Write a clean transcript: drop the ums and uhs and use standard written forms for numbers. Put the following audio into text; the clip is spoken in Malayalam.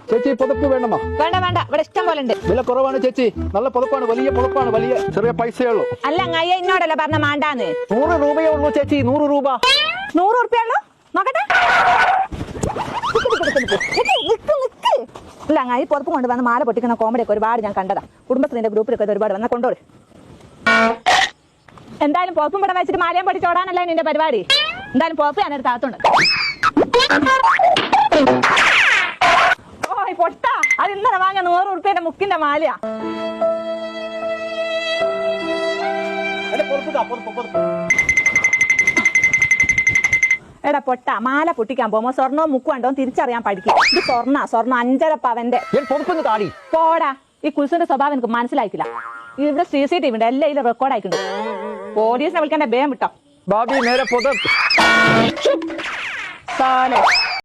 ചേച്ചി പുതപ്പ് വേണ്ടമോ? വേണ്ട വേണ്ട, ഇവിടെ ഇഷ്ടം പോലെ ഉണ്ട്. വില കുറവാണ് ചേച്ചി, നല്ല പുതപ്പാണ്, വലിയ പുതപ്പാണ്, വലിയ ചെറിയ പൈസയേ ഉള്ളൂ. അല്ല അങ്ങയ്യ എന്നോടല്ല പറഞ്ഞ മാണ്ടാന്ന്. 100 രൂപയേ ഉള്ളൂ ചേച്ചി, 100 രൂപ. 100 ഉറുപ്പ്യ ഉള്ളൂ? നോക്കട്ടെ. അല്ല അങ്ങായി പുറത്ത് കൊണ്ട് വന്ന് മാല പൊട്ടിക്കുന്ന കോമഡിയൊക്കെ ഒരുപാട് ഞാൻ കണ്ടതാ. കുടുംബശ്രീന്റെ ഗ്രൂപ്പിലൊക്കെ ഒരുപാട് വന്ന കൊണ്ടോളൂ. എന്തായാലും പോപ്പും ഇവിടെ വെച്ചിട്ട് മാലയും പൊട്ടിച്ചോടാനല്ല നിന്റെ പരിപാടി. എന്തായാലും പോപ്പ് ഞാൻ എടുത്ത് അകത്തുണ്ട്. ഓ പൊട്ട, അത് ഇന്നലെ വാങ്ങിയ 100 ഉറുപ്പ്യന്റെ മുക്കിന്റെ മാലയാ. എടാ പൊട്ട, മാല പൊട്ടിക്കാൻ പോകുമ്പോ സ്വർണ്ണവും മുക്കുണ്ടോ തിരിച്ചറിയാൻ പഠിക്കും. ഇത് സ്വർണ്ണ 5.5 പവന്റെ. പോടാ, ഈ കുൽസിന്റെ സ്വഭാവം എനിക്ക് മനസ്സിലായിട്ടില്ല. ഇവിടെ CCTV ഉണ്ട്, എല്ലാം ഇതിൽ റെക്കോർഡ് ആയിട്ടുണ്ട്. പോലീസിനെ വിളിക്കേണ്ട, വേഗം വിട്ടോ. ഭാബി നേരെ പുതപ്പ്.